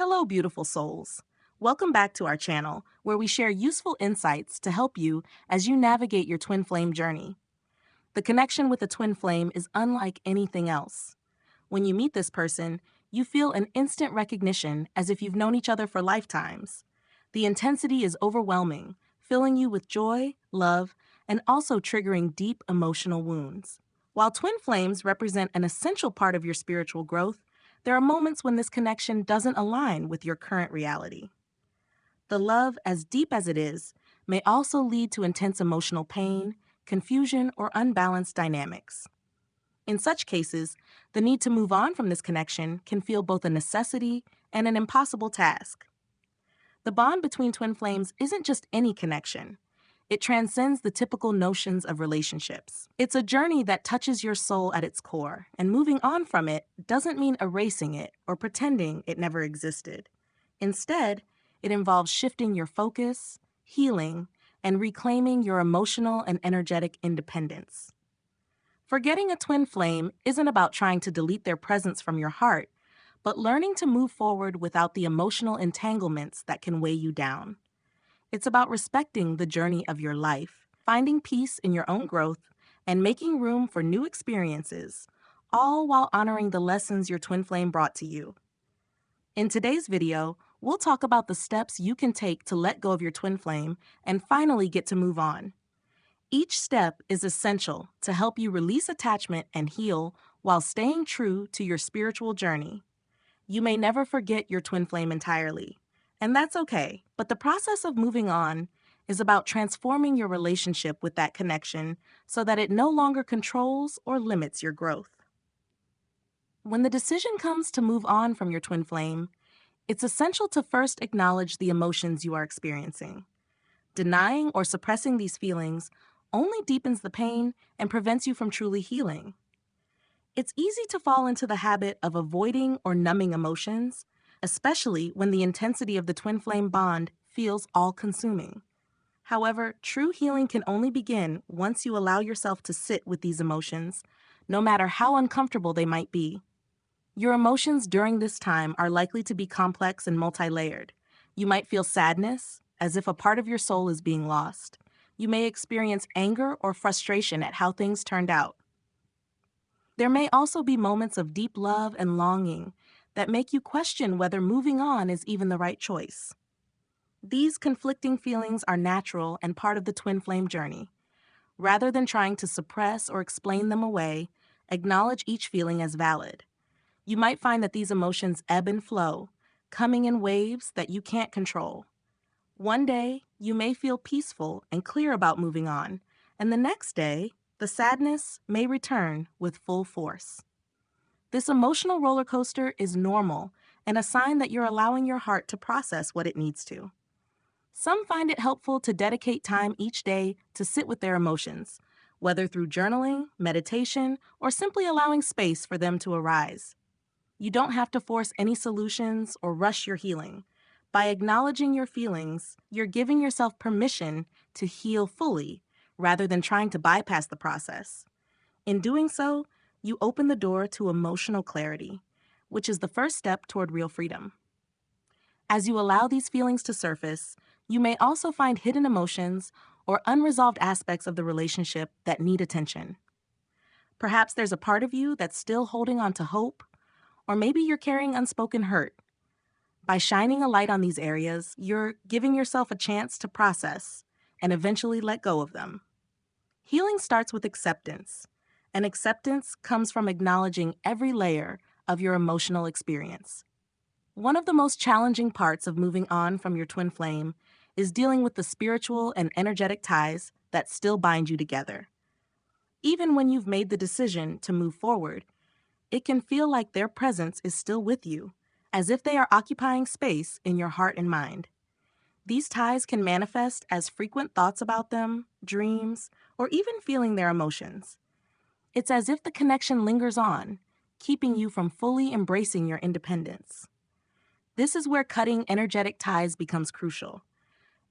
Hello, beautiful souls. Welcome back to our channel, where we share useful insights to help you as you navigate your twin flame journey. The connection with a twin flame is unlike anything else. When you meet this person, you feel an instant recognition as if you've known each other for lifetimes. The intensity is overwhelming, filling you with joy, love, and also triggering deep emotional wounds. While twin flames represent an essential part of your spiritual growth, there are moments when this connection doesn't align with your current reality. The love, as deep as it is, may also lead to intense emotional pain, confusion, or unbalanced dynamics. In such cases, the need to move on from this connection can feel both a necessity and an impossible task. The bond between twin flames isn't just any connection. It transcends the typical notions of relationships. It's a journey that touches your soul at its core, and moving on from it doesn't mean erasing it or pretending it never existed. Instead, it involves shifting your focus, healing, and reclaiming your emotional and energetic independence. Forgetting a twin flame isn't about trying to delete their presence from your heart, but learning to move forward without the emotional entanglements that can weigh you down. It's about respecting the journey of your life, finding peace in your own growth, and making room for new experiences, all while honoring the lessons your twin flame brought to you. In today's video, we'll talk about the steps you can take to let go of your twin flame and finally get to move on. Each step is essential to help you release attachment and heal while staying true to your spiritual journey. You may never forget your twin flame entirely, and that's okay, but the process of moving on is about transforming your relationship with that connection so that it no longer controls or limits your growth. When the decision comes to move on from your twin flame, it's essential to first acknowledge the emotions you are experiencing. Denying or suppressing these feelings only deepens the pain and prevents you from truly healing. It's easy to fall into the habit of avoiding or numbing emotions, especially when the intensity of the twin flame bond feels all-consuming. However, true healing can only begin once you allow yourself to sit with these emotions, no matter how uncomfortable they might be. Your emotions during this time are likely to be complex and multi-layered. You might feel sadness, as if a part of your soul is being lost. You may experience anger or frustration at how things turned out. There may also be moments of deep love and longing that make you question whether moving on is even the right choice. These conflicting feelings are natural and part of the twin flame journey. Rather than trying to suppress or explain them away, acknowledge each feeling as valid. You might find that these emotions ebb and flow, coming in waves that you can't control. One day, you may feel peaceful and clear about moving on, and the next day, the sadness may return with full force. This emotional roller coaster is normal and a sign that you're allowing your heart to process what it needs to. Some find it helpful to dedicate time each day to sit with their emotions, whether through journaling, meditation, or simply allowing space for them to arise. You don't have to force any solutions or rush your healing. By acknowledging your feelings, you're giving yourself permission to heal fully rather than trying to bypass the process. In doing so, you open the door to emotional clarity, which is the first step toward real freedom. As you allow these feelings to surface, you may also find hidden emotions or unresolved aspects of the relationship that need attention. Perhaps there's a part of you that's still holding on to hope, or maybe you're carrying unspoken hurt. By shining a light on these areas, you're giving yourself a chance to process and eventually let go of them. Healing starts with acceptance, and acceptance comes from acknowledging every layer of your emotional experience. One of the most challenging parts of moving on from your twin flame is dealing with the spiritual and energetic ties that still bind you together. Even when you've made the decision to move forward, it can feel like their presence is still with you, as if they are occupying space in your heart and mind. These ties can manifest as frequent thoughts about them, dreams, or even feeling their emotions. It's as if the connection lingers on, keeping you from fully embracing your independence. This is where cutting energetic ties becomes crucial.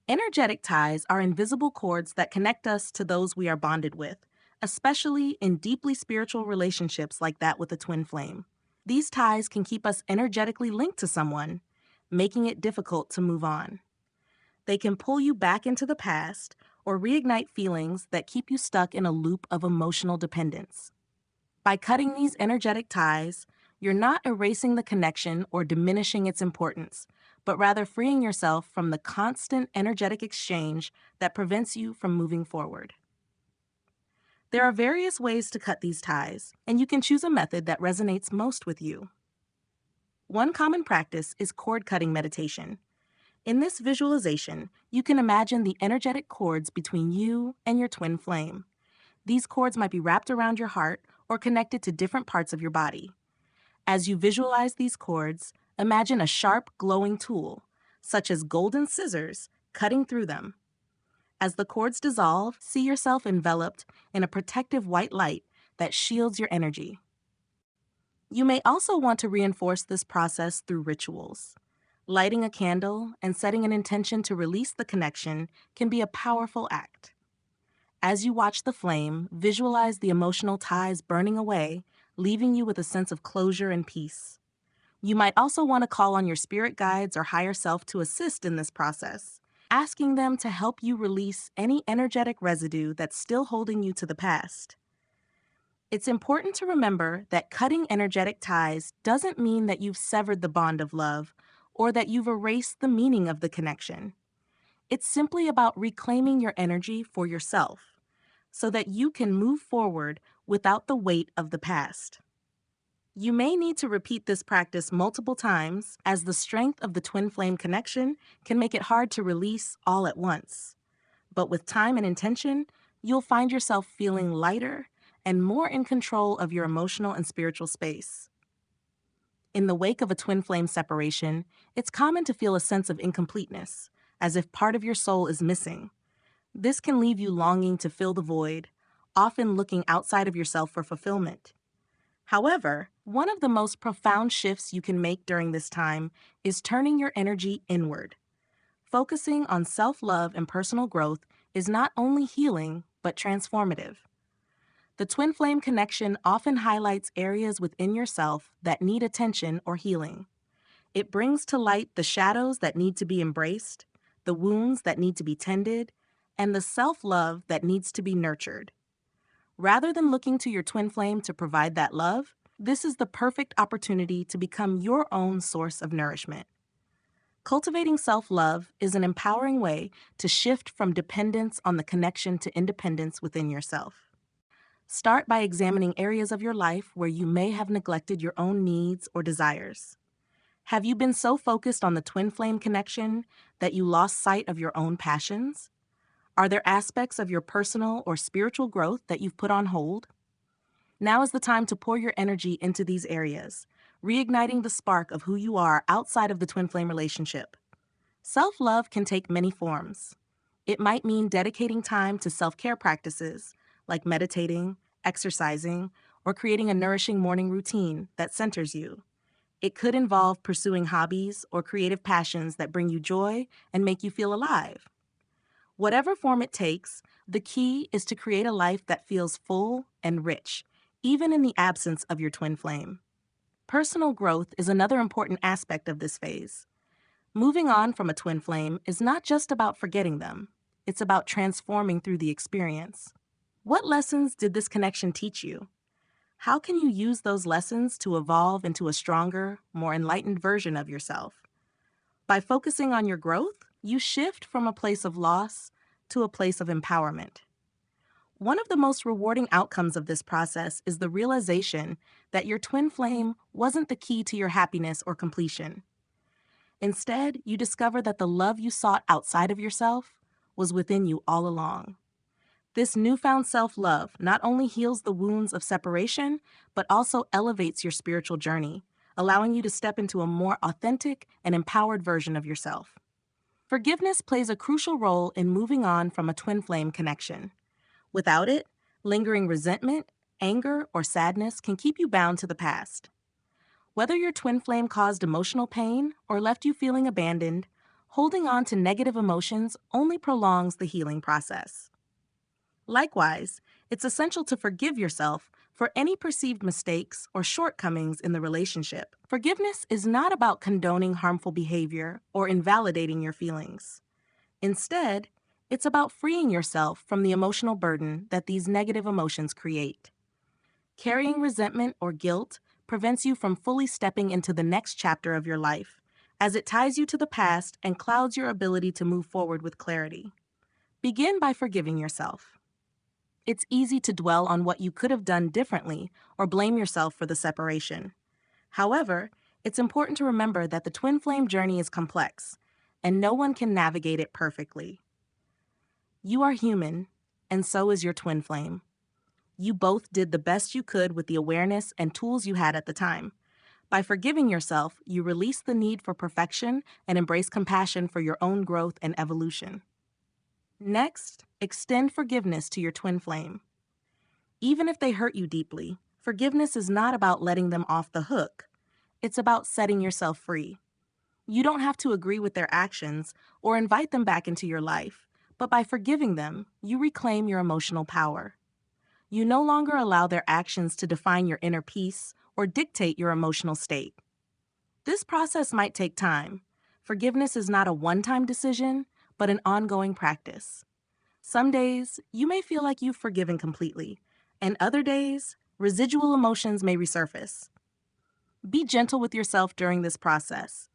Energetic ties are invisible cords that connect us to those we are bonded with, especially in deeply spiritual relationships like that with a twin flame. These ties can keep us energetically linked to someone. making it difficult to move on. They can pull you back into the past or reignite feelings that keep you stuck in a loop of emotional dependence. By cutting these energetic ties, you're not erasing the connection or diminishing its importance, but rather freeing yourself from the constant energetic exchange that prevents you from moving forward. There are various ways to cut these ties, and you can choose a method that resonates most with you. One common practice is cord cutting meditation. In this visualization, you can imagine the energetic cords between you and your twin flame. These cords might be wrapped around your heart or connected to different parts of your body. As you visualize these cords, imagine a sharp, glowing tool, such as golden scissors, cutting through them. As the cords dissolve, see yourself enveloped in a protective white light that shields your energy. You may also want to reinforce this process through rituals. Lighting a candle and setting an intention to release the connection can be a powerful act. As you watch the flame, visualize the emotional ties burning away, leaving you with a sense of closure and peace. You might also want to call on your spirit guides or higher self to assist in this process, asking them to help you release any energetic residue that's still holding you to the past. It's important to remember that cutting energetic ties doesn't mean that you've severed the bond of love or that you've erased the meaning of the connection. It's simply about reclaiming your energy for yourself so that you can move forward without the weight of the past. You may need to repeat this practice multiple times, as the strength of the twin flame connection can make it hard to release all at once. But with time and intention, you'll find yourself feeling lighter and more in control of your emotional and spiritual space. In the wake of a twin flame separation, it's common to feel a sense of incompleteness, as if part of your soul is missing. This can leave you longing to fill the void, often looking outside of yourself for fulfillment. However, one of the most profound shifts you can make during this time is turning your energy inward. Focusing on self-love and personal growth is not only healing, but transformative. The twin flame connection often highlights areas within yourself that need attention or healing. It brings to light the shadows that need to be embraced, the wounds that need to be tended, and the self-love that needs to be nurtured. Rather than looking to your twin flame to provide that love, this is the perfect opportunity to become your own source of nourishment. Cultivating self-love is an empowering way to shift from dependence on the connection to independence within yourself. Start by examining areas of your life where you may have neglected your own needs or desires. Have you been so focused on the twin flame connection that you lost sight of your own passions? Are there aspects of your personal or spiritual growth that you've put on hold? Now is the time to pour your energy into these areas, reigniting the spark of who you are outside of the twin flame relationship. Self-love can take many forms. It might mean dedicating time to self-care practices, like meditating, exercising, or creating a nourishing morning routine that centers you. It could involve pursuing hobbies or creative passions that bring you joy and make you feel alive. Whatever form it takes, the key is to create a life that feels full and rich, even in the absence of your twin flame. Personal growth is another important aspect of this phase. Moving on from a twin flame is not just about forgetting them. It's about transforming through the experience. What lessons did this connection teach you? How can you use those lessons to evolve into a stronger, more enlightened version of yourself? By focusing on your growth, you shift from a place of loss to a place of empowerment. One of the most rewarding outcomes of this process is the realization that your twin flame wasn't the key to your happiness or completion. Instead, you discover that the love you sought outside of yourself was within you all along. This newfound self-love not only heals the wounds of separation, but also elevates your spiritual journey, allowing you to step into a more authentic and empowered version of yourself. Forgiveness plays a crucial role in moving on from a twin flame connection. Without it, lingering resentment, anger, or sadness can keep you bound to the past. Whether your twin flame caused emotional pain or left you feeling abandoned, holding on to negative emotions only prolongs the healing process. Likewise, it's essential to forgive yourself for any perceived mistakes or shortcomings in the relationship. Forgiveness is not about condoning harmful behavior or invalidating your feelings. Instead, it's about freeing yourself from the emotional burden that these negative emotions create. Carrying resentment or guilt prevents you from fully stepping into the next chapter of your life, as it ties you to the past and clouds your ability to move forward with clarity. Begin by forgiving yourself. It's easy to dwell on what you could have done differently or blame yourself for the separation. However, it's important to remember that the twin flame journey is complex, and no one can navigate it perfectly. You are human, and so is your twin flame. You both did the best you could with the awareness and tools you had at the time. By forgiving yourself, you release the need for perfection and embrace compassion for your own growth and evolution. Next, extend forgiveness to your twin flame. Even if they hurt you deeply, forgiveness is not about letting them off the hook. It's about setting yourself free. You don't have to agree with their actions or invite them back into your life, but by forgiving them, you reclaim your emotional power. You no longer allow their actions to define your inner peace or dictate your emotional state. This process might take time. Forgiveness is not a one-time decision, but an ongoing practice. Some days, you may feel like you've forgiven completely, and other days, residual emotions may resurface. Be gentle with yourself during this process.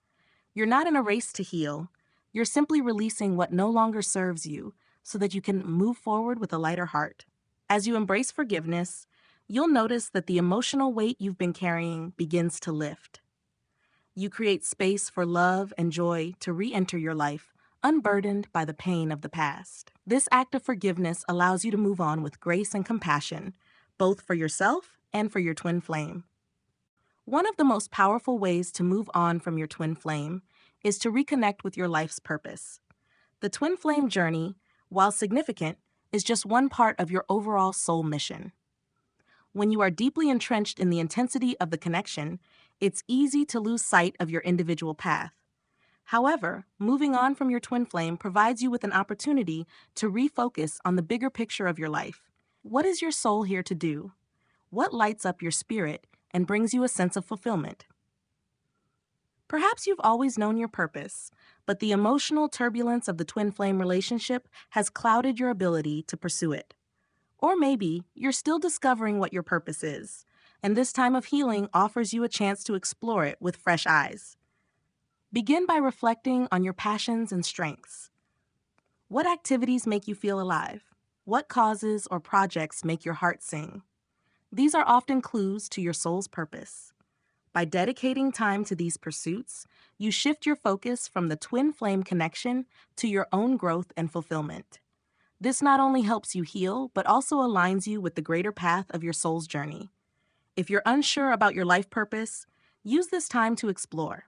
You're not in a race to heal. You're simply releasing what no longer serves you so that you can move forward with a lighter heart. As you embrace forgiveness, you'll notice that the emotional weight you've been carrying begins to lift. You create space for love and joy to re-enter your life, unburdened by the pain of the past. This act of forgiveness allows you to move on with grace and compassion, both for yourself and for your twin flame. One of the most powerful ways to move on from your twin flame is to reconnect with your life's purpose. The twin flame journey, while significant, is just one part of your overall soul mission. When you are deeply entrenched in the intensity of the connection, it's easy to lose sight of your individual path. However, moving on from your twin flame provides you with an opportunity to refocus on the bigger picture of your life. What is your soul here to do? What lights up your spirit and brings you a sense of fulfillment? Perhaps you've always known your purpose, but the emotional turbulence of the twin flame relationship has clouded your ability to pursue it. Or maybe you're still discovering what your purpose is, and this time of healing offers you a chance to explore it with fresh eyes. Begin by reflecting on your passions and strengths. What activities make you feel alive? What causes or projects make your heart sing? These are often clues to your soul's purpose. By dedicating time to these pursuits, you shift your focus from the twin flame connection to your own growth and fulfillment. This not only helps you heal, but also aligns you with the greater path of your soul's journey. If you're unsure about your life purpose, use this time to explore.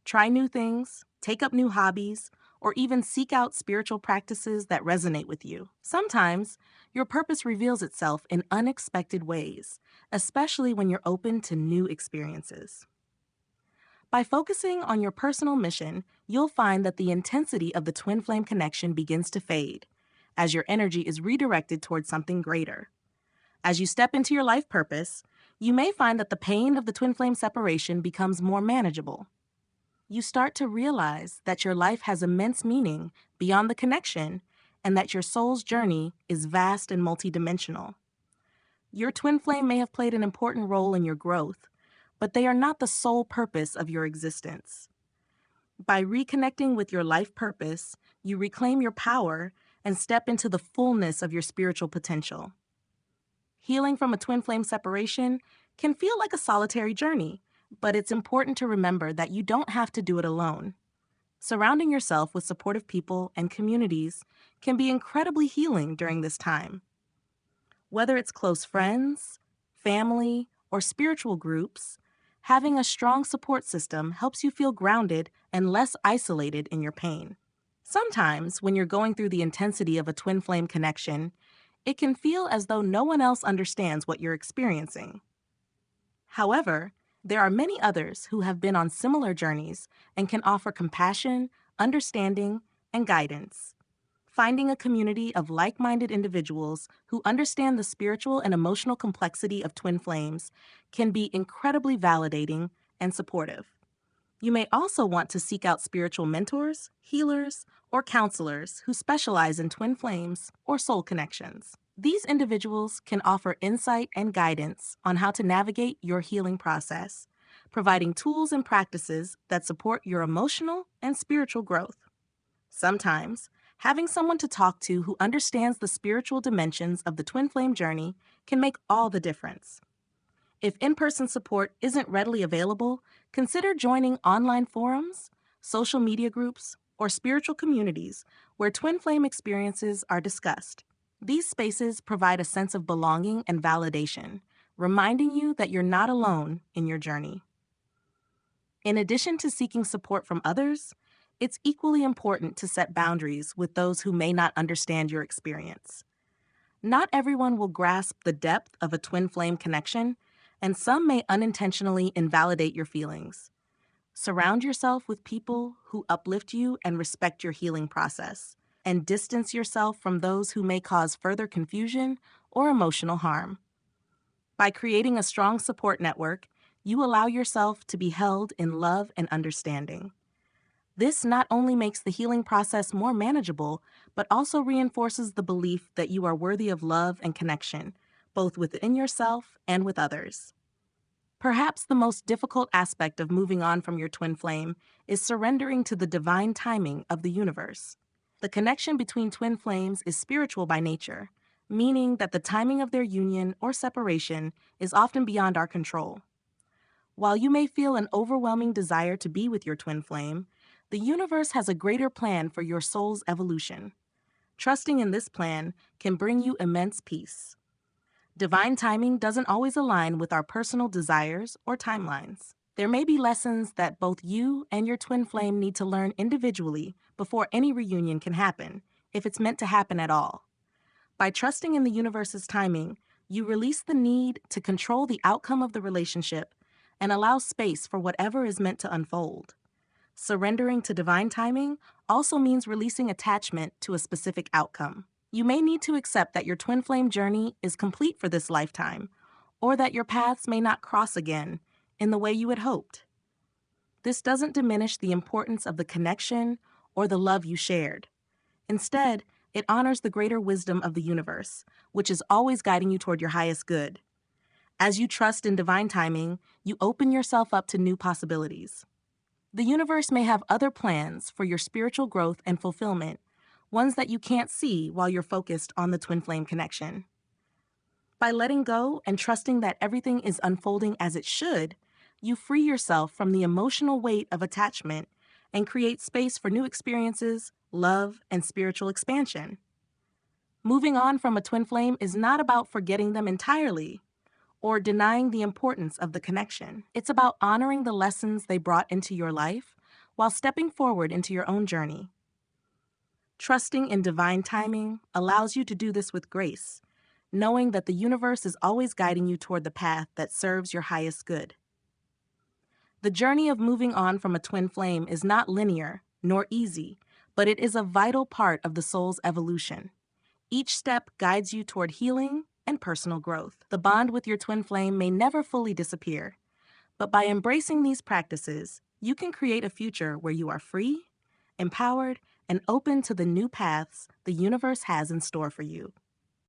Try new things, take up new hobbies, or even seek out spiritual practices that resonate with you. Sometimes, your purpose reveals itself in unexpected ways, especially when you're open to new experiences. By focusing on your personal mission, you'll find that the intensity of the twin flame connection begins to fade, as your energy is redirected towards something greater. As you step into your life purpose, you may find that the pain of the twin flame separation becomes more manageable. You start to realize that your life has immense meaning beyond the connection and that your soul's journey is vast and multidimensional. Your twin flame may have played an important role in your growth, but they are not the sole purpose of your existence. By reconnecting with your life purpose, you reclaim your power and step into the fullness of your spiritual potential. Healing from a twin flame separation can feel like a solitary journey, but it's important to remember that you don't have to do it alone. Surrounding yourself with supportive people and communities can be incredibly healing during this time. Whether it's close friends, family, or spiritual groups, having a strong support system helps you feel grounded and less isolated in your pain. Sometimes, when you're going through the intensity of a twin flame connection, it can feel as though no one else understands what you're experiencing. However, there are many others who have been on similar journeys and can offer compassion, understanding, and guidance. Finding a community of like minded individuals who understand the spiritual and emotional complexity of twin flames can be incredibly validating and supportive. You may also want to seek out spiritual mentors, healers, or counselors who specialize in twin flames or soul connections. These individuals can offer insight and guidance on how to navigate your healing process, providing tools and practices that support your emotional and spiritual growth. Sometimes, having someone to talk to who understands the spiritual dimensions of the twin flame journey can make all the difference. If in-person support isn't readily available, consider joining online forums, social media groups, or spiritual communities where twin flame experiences are discussed. These spaces provide a sense of belonging and validation, reminding you that you're not alone in your journey. In addition to seeking support from others, it's equally important to set boundaries with those who may not understand your experience. Not everyone will grasp the depth of a twin flame connection, and some may unintentionally invalidate your feelings. Surround yourself with people who uplift you and respect your healing process, and distance yourself from those who may cause further confusion or emotional harm. By creating a strong support network, you allow yourself to be held in love and understanding. This not only makes the healing process more manageable, but also reinforces the belief that you are worthy of love and connection, both within yourself and with others. Perhaps the most difficult aspect of moving on from your twin flame is surrendering to the divine timing of the universe. The connection between twin flames is spiritual by nature, meaning that the timing of their union or separation is often beyond our control. While you may feel an overwhelming desire to be with your twin flame, the universe has a greater plan for your soul's evolution. Trusting in this plan can bring you immense peace. Divine timing doesn't always align with our personal desires or timelines. There may be lessons that both you and your twin flame need to learn individually before any reunion can happen, if it's meant to happen at all. By trusting in the universe's timing, you release the need to control the outcome of the relationship and allow space for whatever is meant to unfold. Surrendering to divine timing also means releasing attachment to a specific outcome. You may need to accept that your twin flame journey is complete for this lifetime, or that your paths may not cross again in the way you had hoped. This doesn't diminish the importance of the connection or the love you shared. Instead, it honors the greater wisdom of the universe, which is always guiding you toward your highest good. As you trust in divine timing, you open yourself up to new possibilities. The universe may have other plans for your spiritual growth and fulfillment, ones that you can't see while you're focused on the twin flame connection. By letting go and trusting that everything is unfolding as it should, you free yourself from the emotional weight of attachment and create space for new experiences, love, and spiritual expansion. Moving on from a twin flame is not about forgetting them entirely or denying the importance of the connection. It's about honoring the lessons they brought into your life while stepping forward into your own journey. Trusting in divine timing allows you to do this with grace, knowing that the universe is always guiding you toward the path that serves your highest good. The journey of moving on from a twin flame is not linear nor easy, but it is a vital part of the soul's evolution. Each step guides you toward healing and personal growth. The bond with your twin flame may never fully disappear, but by embracing these practices, you can create a future where you are free, empowered, and open to the new paths the universe has in store for you.